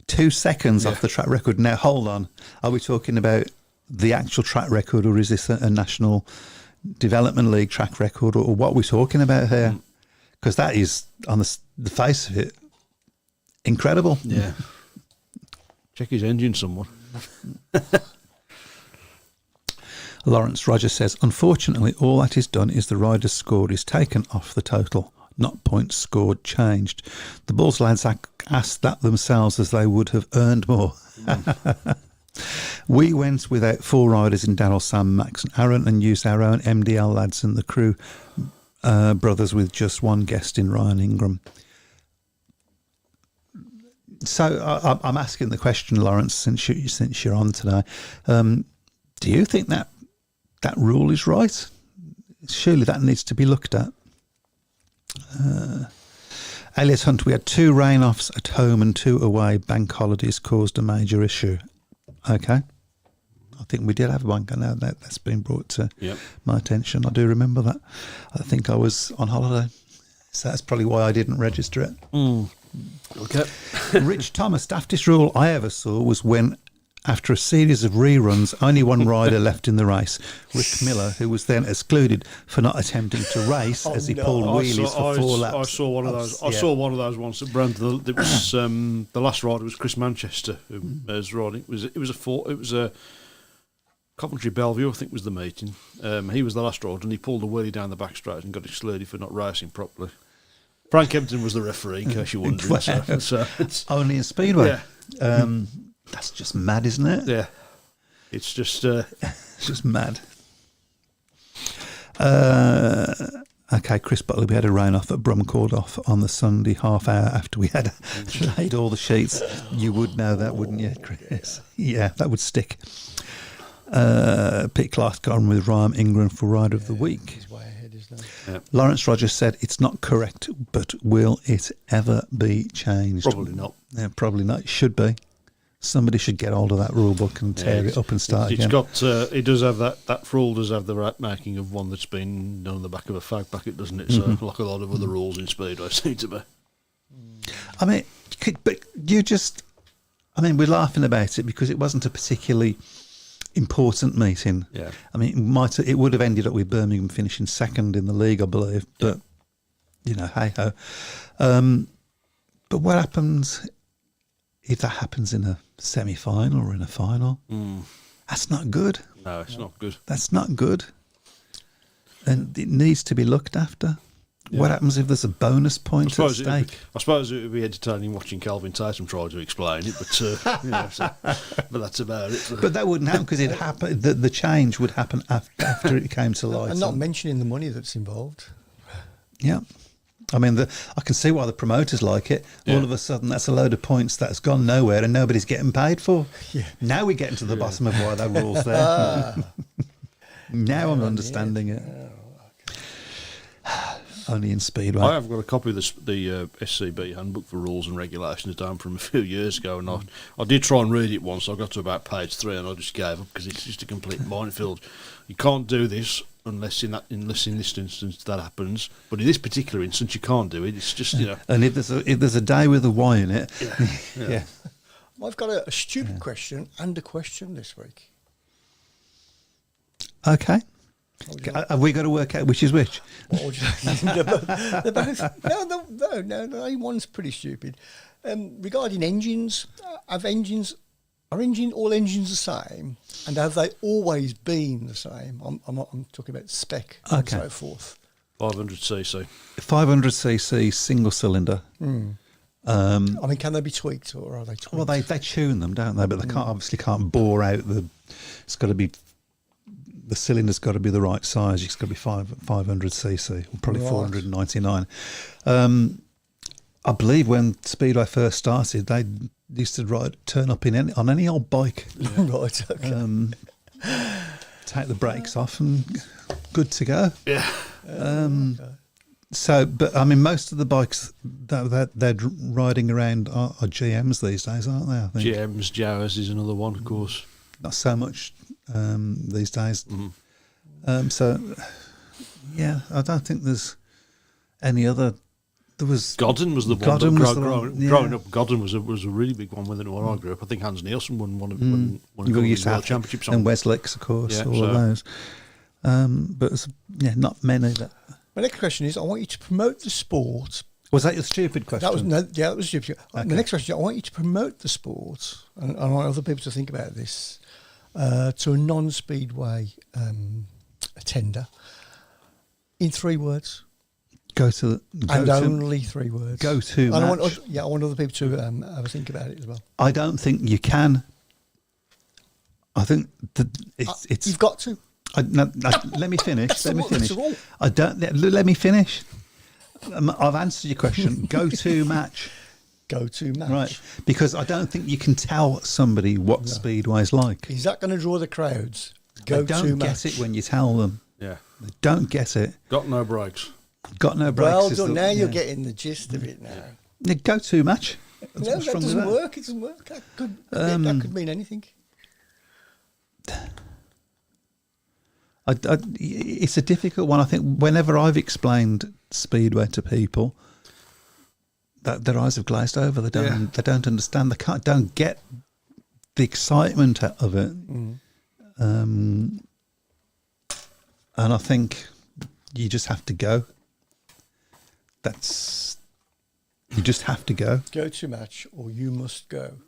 2 seconds off the track record. Now hold on, are we talking about the actual track record, or is this a National Development League track record, or what are we talking about here? Because that is, on the face of it, incredible. Yeah. Check his engine, someone. Lawrence Rogers says, unfortunately, all that is done is the rider's score is taken off the total, not points scored changed. The Bulls lads asked that themselves as they would have earned more. We went without 4 riders in Darryl, Sam, Max and Aaron, and used our own MDL lads in the crew brothers with just 1 guest in Ryan Ingram. So I'm asking the question, Lawrence, since you're on today. Do you think that rule is right? Surely that needs to be looked at. Elliot Hunt, we had 2 rain-offs at home and 2 away. Bank holidays caused a major issue. Okay. I think we did have one. I know that's been brought to my attention. I do remember that. I think I was on holiday. So that's probably why I didn't register it. Okay. Rich Thomas, daftest rule I ever saw was when, after a series of reruns, only 1 rider left in the race, Rick Miller, who was then excluded for not attempting to race as he pulled wheelies for 4 laps. I saw one of those. I saw one of those once at Brandon. It was the last rider was Chris Manchester who was riding. It was a Coventry Bellevue, I think, was the meeting. He was the last rider, and he pulled a wheelie down the back straight and got excluded for not racing properly. Frank Empton was the referee, in case you're wondering. So it's only in Speedway. Yeah. That's just mad, isn't it? Yeah. It's just it's just mad. Okay, Chris Butler, we had a rain off at Brumcaldoff on the Sunday half hour after we had laid all the sheets. You would know that, wouldn't you, Chris? Yeah, that would stick. Pete Clark's gone with Ryan Ingram for Rider of the Week. He's way ahead, isn't he? Yep. Lawrence Rogers said it's not correct, but will it ever be changed? Probably not. Yeah, probably not. It should be. Somebody should get hold of that rule book and tear it up and start It's again. got. It does have that rule. Does have the right marking of one that's been done on the back of a fag packet, doesn't it? So like a lot of other rules in Speedway seem to be. I mean, but you just. I mean, we're laughing about it because it wasn't a particularly important meeting. Yeah. I mean, it would have ended up with Birmingham finishing second in the league, I believe. But hey ho. But what happens if that happens in a semi-final or in a final? That's not good. No, it's not good. That's not good. And it needs to be looked after. Yeah. What happens if there's a bonus point at stake? I suppose it would be entertaining watching Calvin Tatum try to explain it, but but that's about it. But that wouldn't happen because it happened. The change would happen after it came to light. And not mentioning the money that's involved. Yeah. I mean, I can see why the promoters like it. Yeah. All of a sudden, that's a load of points that's gone nowhere and nobody's getting paid for. Yeah. Now we're getting to the bottom of why that rule's there. Now I'm understanding it. Only in Speedway. I have got a copy of the SCB Handbook for Rules and Regulations down from a few years ago, and I did try and read it once. I got to about page 3 and I just gave up because it's just a complete minefield. You can't do this unless in this instance that happens. But in this particular instance, you can't do it. It's just And if there's a day with a Y in it, yeah. I've got a stupid question and a question this week. Okay. What would you like? Have we got to work out which is which? What would you like? They're both, no, one's pretty stupid. Regarding engines, are all engines the same? And have they always been the same? I'm talking about spec and so forth. 500cc. 500cc single cylinder. I mean, can they be tweaked or are they tweaked? Well, they tune them, don't they? But they can't bore out it's got to be, the cylinder's got to be the right size. It's got to be 500cc, or probably Right. 499. I believe when Speedway first started, they used to turn up on any old bike, Right, okay. take the brakes off, and good to go. Yeah. So, but I mean, most of the bikes that they're riding around are GMs these days, aren't they? I think. GM's, Jawas is another one, of course. Not so much these days. So, yeah, I don't think there's any other. There was Godden was the one. Godden was the growing, one, yeah. growing up, Godden was a really big one when I grew up. I think Hans Nielsen won one of the World Championships on. and Weslex, of course, Yeah, all so- of those. But it's, not many. My next question is, I want you to promote the sport. Was that your stupid question? That was stupid. Okay. The next question, I want you to promote the sport, and I want other people to think about this, to a non-speedway attender in 3 words. Go to Only 3 words. go to And I want, match. I want other people to have a think about it as well. I don't think you can. I think that it's. You've got to. Let me finish. That's Let me the rule, that's finish. the rule. I don't. Let me finish. I've answered your question. Go to match. Go to match. Right, because I don't think you can tell somebody what Speedway's like. Is that going to draw the crowds? Go They don't to get match. it when you tell them. Yeah. They don't get it. Got no brakes. Got no brakes. Well is done. the- Now you're yeah. getting the gist of it now. Yeah, go to match. What's No, wrong that with doesn't work. It doesn't work. That could mean anything. It's a difficult one. I think whenever I've explained Speedway to people, that their eyes have glazed over. They don't. They don't understand. They don't get the excitement of it. And I think you just have to go. You just have to go. Go to match, or you must go.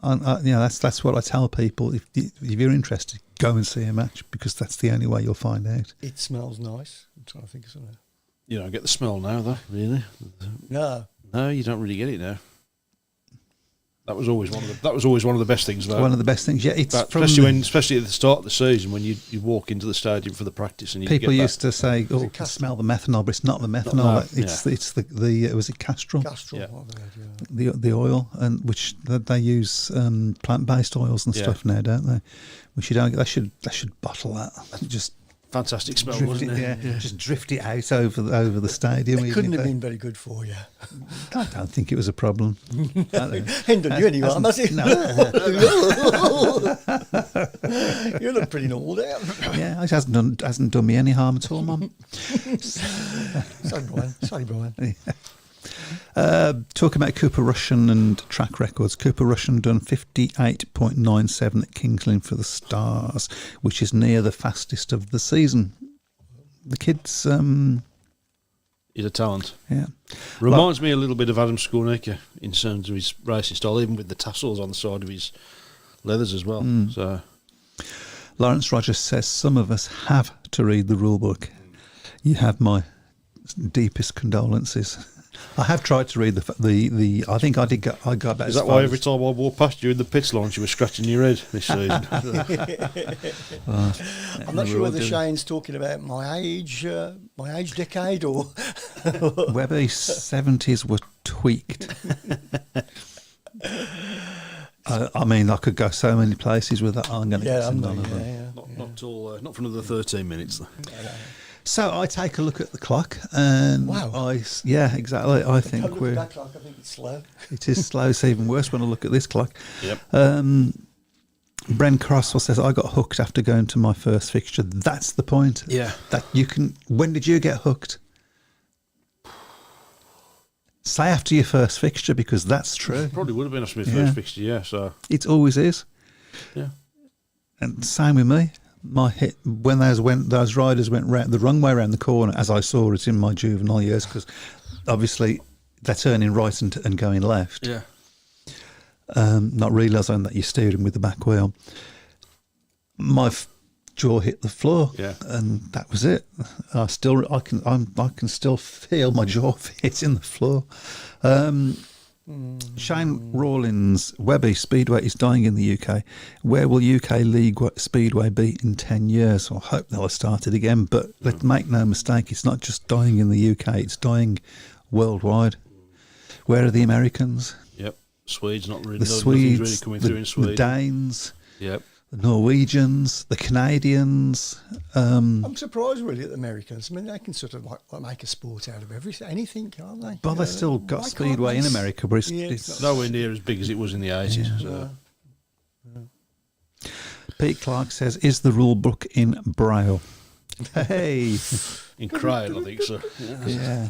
That's what I tell people. If you're interested, go and see a match because that's the only way you'll find out. It smells nice. I'm trying to think of something. You don't get the smell now, though, really. No. No, you don't really get it now. That was always one of the best things about One of the best things. Yeah, it's especially at the start of the season when you walk into the stadium for the practice and you people get used to say, "Oh, can smell the methanol," but it's not the methanol. It's the was it Castrol? Castrol, Yeah. what they had, yeah. The oil, and which they use plant-based oils and stuff now, don't they? Which you don't. They should bottle that. Just fantastic smell, drift wasn't it, it? just drift it out over the stadium. It even couldn't if have they- been very good for you. I don't think it was a problem. Ain't done you any harm, has it? No. You look pretty normal there. Yeah, it hasn't done me any harm at all, Mum. Sorry, Brian. Talking about Cooper Russian and track records. Cooper Russian done 58.97 at Kings Lynn for the Stars, which is near the fastest of the season. The kid's, He's a talent. yeah. Reminds me a little bit of Adam Skornicka in terms of his racing style, even with the tassels on the side of his leathers as well. So Lawrence Rogers says some of us have to read the rule book. You have my deepest condolences. I have tried to read the. I think I got about. is as that far why as- every time I walk past you in the pits launch, you were scratching your head this season? I'm not sure whether Shane's talking about my age decade, or Webby's 70s were tweaked. I mean, I could go so many places with that. I'm going to get to none of them. Not for another 13 minutes. Though. So I take a look at the clock, and Wow. yeah, exactly. I think Don't look at that clock, I think it's slow. it is slow. It's even worse when I look at this clock. Yep. Bren Crosswell says I got hooked after going to my first fixture. That's the point. Yeah. That you can. When did you get hooked? Say after your first fixture, because that's true. Probably would have been after my Yeah. first fixture, yeah. So, It always is. yeah. And same with me. My hit when those riders went round the wrong way around the corner, as I saw it in my juvenile years, because obviously they're turning right and going left. Yeah. Not realising that you're steering with the back wheel. My jaw hit the floor, Yeah. and that was it. I can still feel my jaw hitting the floor. Shane Rawlins, Webby Speedway is dying in the UK. Where will UK League Speedway be in 10 years? I hope they'll have started again, but let's make no mistake, it's not just dying in the UK, it's dying worldwide. Where are the Americans? Yep. Swedes not really. The Nothing's Swedes, really coming through in the Sweden. Danes, Yep. the Norwegians, the Canadians. I'm surprised really at the Americans. I mean, they can sort of like make a sport out of anything, can't they? But You they've know, still why got can't Speedway they in America, but Yeah, it's it's Nowhere near as big as it was in the 80s. So. Pete Clark says, is the rule book in Braille? Hey. In Crayon, I think so. Yeah.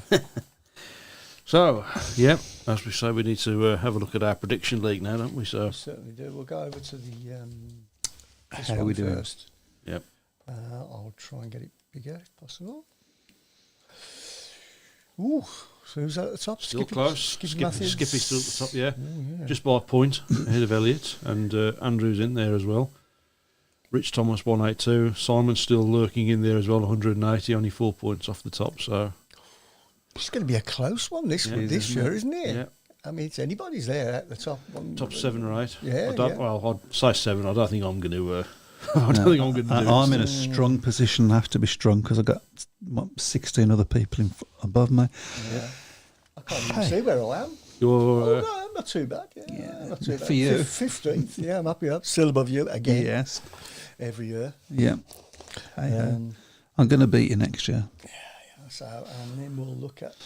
So, yep, as we say, we need to have a look at our prediction league now, don't we? So, Certainly do. We'll go over to the this How one we doing? first. yep. I'll try and get it bigger if possible. Ooh, so who's that at the top? Still Skippy- close. Skippy Matthews. Skippy's still at the top, yeah. Oh, yeah. Just by a point ahead of Elliott, and Andrew's in there as well. Rich Thomas 182. Simon's still lurking in there as well, 180, only 4 points off the top. So It's going to be a close one this Yeah, it is, this isn't year, it? isn't it? Yeah. I mean, it's anybody's there at the top one. top 7 or 8. Yeah, I don't, yeah. Well, I'd say 7. I don't think I'm going to. I don't think I'm going to do I'm it. in a strong position. I have to be strong because I've got 16 other people above me. Yeah. I can't even see where I am. You're, No, I'm not too bad. Yeah, not too for bad. you. 15th. Yeah, I'm happy. Up. Still above you again. Yes. Every year. Yeah. Hey, Um, I'm going to beat you next year. So, and then we'll look at.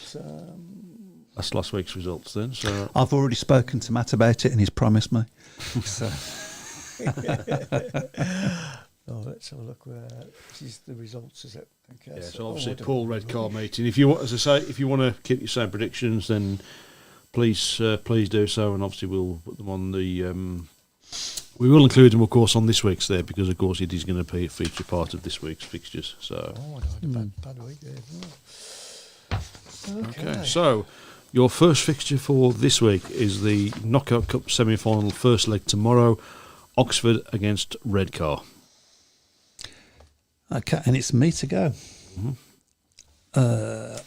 that's last week's results then. So I've already spoken to Matt about it and he's promised me. So, Let's have a look. Where this is the results, is it? Okay. yeah, so obviously what do Paul we- Redcar meeting. If you want, as I say, if you want to keep your same predictions, then please do so, and obviously we'll put them on the. We will include them, of course, on this week's there because, of course, it is going to feature part of this week's fixtures. So Oh, I had a bad week there. okay, so your first fixture for this week is the Knockout Cup semi-final first leg tomorrow, Oxford against Redcar. okay, and it's me to go.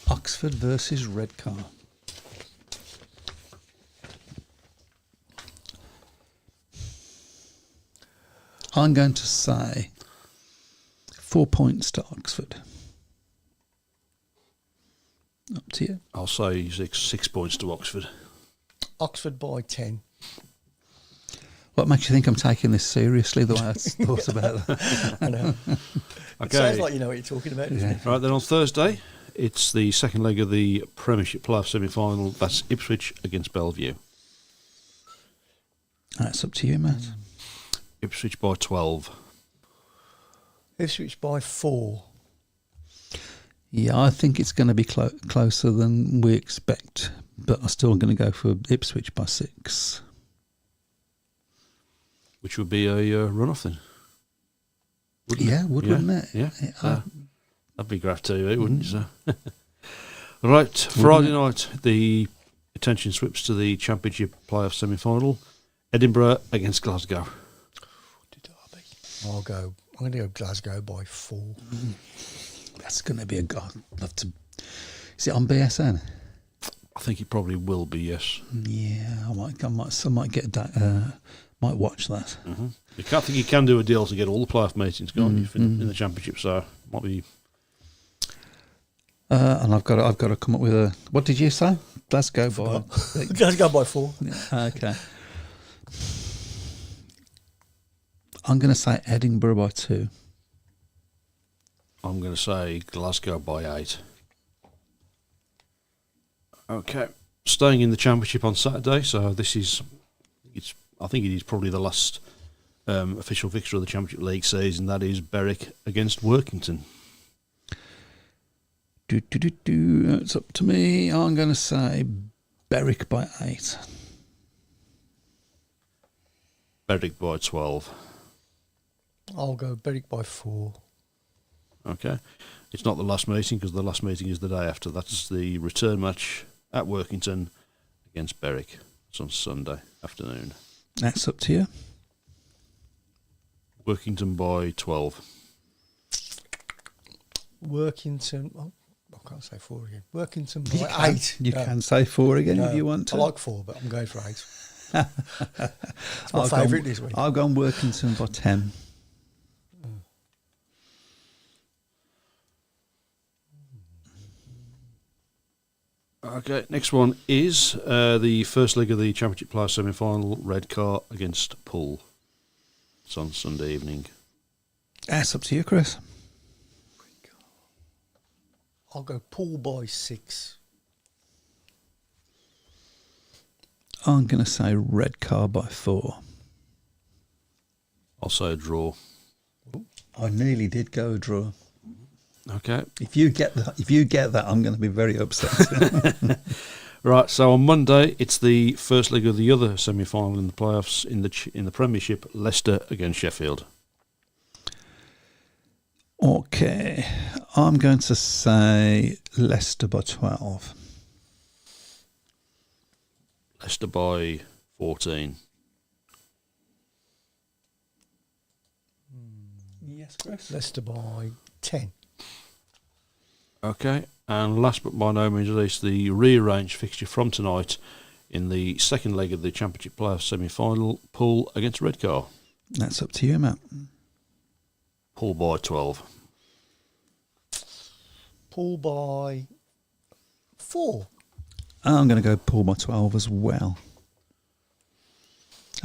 Oxford versus Redcar. I'm going to say 4 points to Oxford. Up to you. I'll say 6 points to Oxford. Oxford by 10. What makes you think I'm taking this seriously, the way I thought about that? I know. It Okay. sounds like you know what you're talking about, doesn't it? Right, then on Thursday, it's the second leg of the Premiership playoff semi-final. That's Ipswich against Bellevue. That's up to you, Matt. Ipswich by 12. Ipswich by 4. Yeah, I think it's going to be closer than we expect, but I'm still going to go for Ipswich by 6. Which would be a run-off then. Wouldn't it? Yeah. I- That'd be great TV, wouldn't it? So. Right, Friday night, the attention sweeps to the Championship playoff semi-final. Edinburgh against Glasgow. I'm going to go Glasgow by 4. That's going to be a god. Love to. Is it on BSN? I think it probably will be, yes. Yeah, I might get that. Might watch that. Mm-hmm. I think you can do a deal to get all the playoff meetings going in the Championship, so might be. And I've got to come up with a. What did you say? Glasgow by. Glasgow by 4. Yeah, okay. I'm going to say Edinburgh by 2. I'm going to say Glasgow by 8. Okay, staying in the Championship on Saturday. So I think it is probably the last official fixture of the Championship League season. That is Berwick against Workington. It's up to me. I'm going to say Berwick by 8. Berwick by 12. I'll go Berwick by 4. Okay, it's not the last meeting because the last meeting is the day after. That's the return match at Workington against Berwick. It's on Sunday afternoon. That's up to you. Workington by 12. Workington. Oh, I can't say 4 again. Workington by 8. You No. can say 4 again No, if you want to. I like 4, but I'm going for 8. It's my favourite this week. I've gone Workington by 10. Okay, next one is the first leg of the Championship Player semi-final, Redcar against Poole. It's on Sunday evening. That's up to you, Chris. I'll go Poole by 6. I'm going to say Redcar by 4. I'll say a draw. I nearly did go a draw. Okay. If you get that, I'm going to be very upset. Right, so on Monday, it's the first leg of the other semi-final in the playoffs in the Premiership, Leicester against Sheffield. Okay, I'm going to say Leicester by 12. Leicester by 14. Yes, Chris. Leicester by 10. Okay, and last but by no means least, the rearranged fixture from tonight in the second leg of the Championship playoff semi-final, Poole against Redcar. That's up to you, Matt. Poole by 12. Poole by 4. I'm going to go Poole by 12 as well.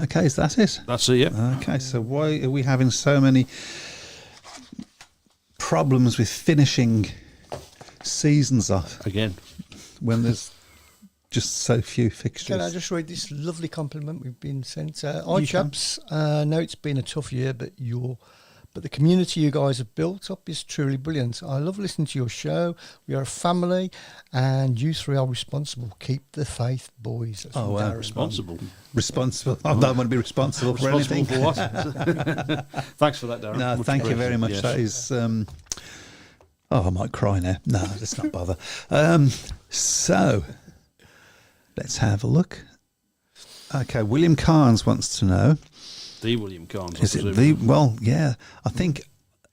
Okay, is that it? That's it, yeah. Okay, so why are we having so many problems with finishing seasons off Again. when there's just so few fixtures? Can I just read this lovely compliment we've been sent? Hi, You can. chaps. I know it's been a tough year, but the community you guys have built up is truly brilliant. I love listening to your show. We are a family, and you three are responsible. Keep the faith, boys. That's from Oh, wow. Darren. Responsible. Responsible. I don't want to be responsible for Responsible anything. for what? Thanks for that, Darren. No, Much thank you very much. appreciated. Yes. That is. I might cry now. No, let's not bother. So, let's have a look. Okay, William Carnes wants to know. The William Carnes. Is it the? Well, yeah. I think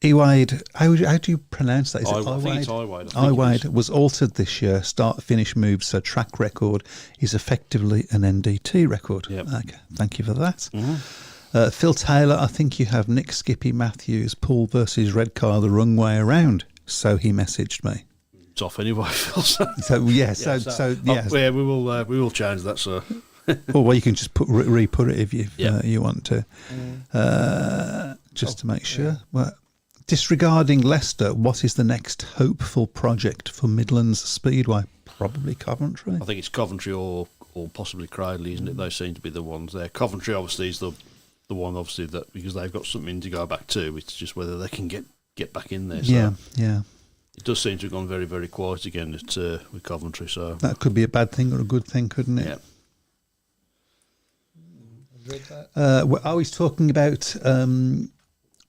Iwade. How do you pronounce that? Is it I think it's Iwade? Iwade. I think it is. Iwade was altered this year. Start-finish moves, so track record is effectively an NDT record. Yep. Okay, thank you for that. Mhm. Phil Taylor, I think you have Nick Skippy Matthews, Paul versus Redcar the wrong way around. So he messaged me. It's off anyway, Phil. So Yeah, we will change that, sir. well, you can just re-put it if you want to, just to make sure. Yeah. Well, disregarding Leicester, what is the next hopeful project for Midlands Speedway? Probably Coventry. I think it's Coventry or possibly Cradley, isn't it? They seem to be the ones there. Coventry obviously is the one, obviously, that because they've got something to go back to. It's just whether they can get back in there. So Yeah. It does seem to have gone very, very quiet again with Coventry. So That could be a bad thing or a good thing, couldn't it? yeah. Read that. I was talking about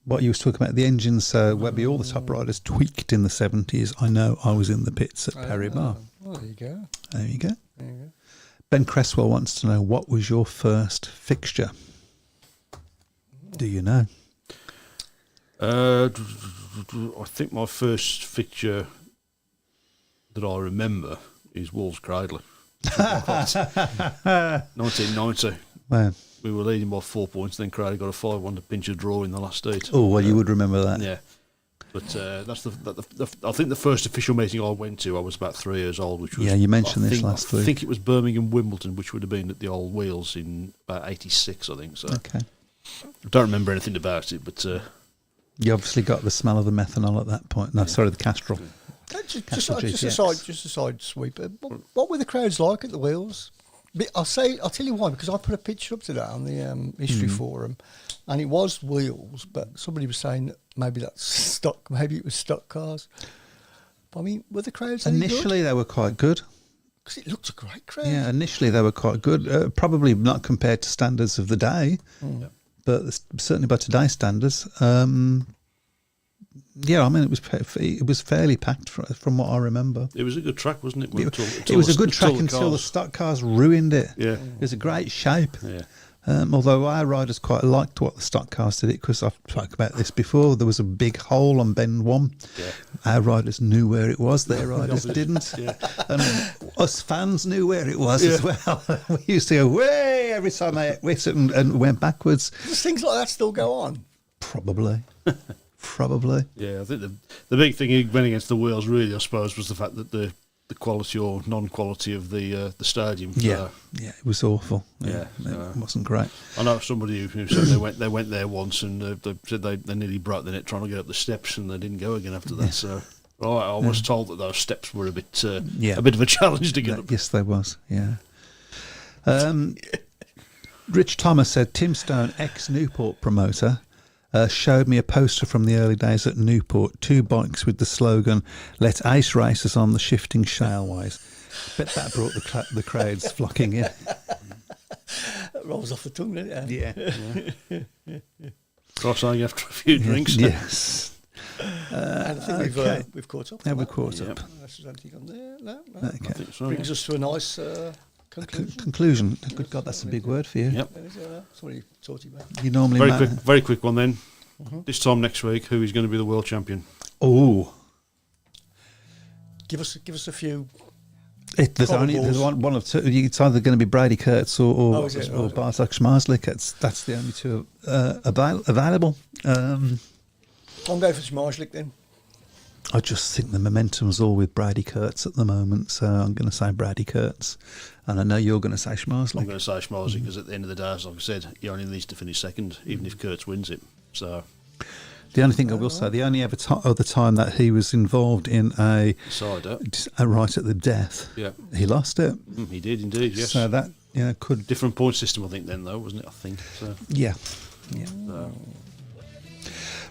what you was talking about, the engines. So Webby, all the top riders tweaked in the 70s. I know I was in the pits at Perry Bar. Well, there you go. There you go. There you go. Ben Cresswell wants to know, what was your first fixture? Do you know? I think my first fixture that I remember is Wolves Cradley. 1990. Wow. We were leading by 4 points, then Cradley got a 5-1 to pinch a draw in the last heat. Oh, well, you would remember that. Yeah. But that's I think the first official meeting I went to, I was about 3 years old, which was... Yeah, you mentioned this last week. I think it was Birmingham Wimbledon, which would have been at the old Wheels in about 86, I think. So Okay. I don't remember anything about it, but... You obviously got the smell of the methanol at that point. No, sorry, the Castrol. Just a GTX. side sweep. What were the crowds like at the Wheels? I'll tell you why, because I put a picture up today on the history forum, and it was Wheels, but somebody was saying that maybe that's stock, maybe it was stock cars. But I mean, were the crowds Initially, they were quite good. Because it looked a great crowd. Yeah, initially they were quite good. Probably not compared to standards of the day, but certainly by today's standards. Yeah, I mean, it was fairly packed from what I remember. It was a good track, wasn't it? It was a good track until the stock cars ruined it. Yeah. It was a great shape. Yeah. Although our riders quite liked what the stock cars did, because I've talked about this before. There was a big hole on bend 1. Yeah. Our riders knew where it was. Their riders didn't. Yeah. And us fans knew where it was as well. We used to go way every time they hit it and went backwards. Does things like that still go on? Probably. Probably. Yeah, I think the big thing it went against the Wheels, really, I suppose, was the fact that the quality or non-quality of the stadium. Yeah, it was awful. Yeah, it wasn't great. I know somebody who said they went there once and they said they nearly broke the neck trying to get up the steps and they didn't go again after that. So I was told that those steps were a bit of a challenge to get up. Yes, there was. Yeah. Rich Thomas said Tim Stone, ex-Newport promoter, showed me a poster from the early days at Newport, 2 bikes with the slogan, "Let ace racers on the shifting shaleways." Bet that brought the crowds flocking in. That rolls off the tongue, doesn't it? Yeah. Cross saying after a few drinks. Yes. And I think we've caught up. We've caught up. Unless there's anything on there. No. I think so. Brings us to a nice conclusion. Conclusion. Good God, that's a big word for you. Yep. That's what you taught you about. You normally very quick one then. This time next week, who is going to be the world champion? Oh, Give us a few. there's one of two. It's either going to be Brady Kurtz or Bartek Schmarzlik. That's the only two available. I'll go for Schmarzlik then. I just think the momentum's all with Brady Kurtz at the moment, so I'm going to say Brady Kurtz, and I know you're going to say Schmarzlik. I'm going to say Schmarzlik because at the end of the day, as like I said, he only needs to finish second, even if Kurtz wins it. So the only thing I will say, the only other time that he was involved in a right at the death, he lost it. He did indeed, yes. So that could different point system, I think. Then though, wasn't it? I think. So. Yeah.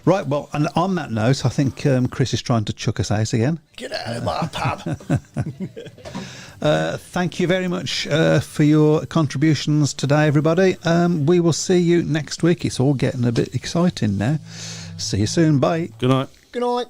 Right, well, and on that note, I think Chris is trying to chuck us out again. Get out of my pub. Thank you very much for your contributions today, everybody. We will see you next week. It's all getting a bit exciting now. See you soon. Bye. Good night. Good night.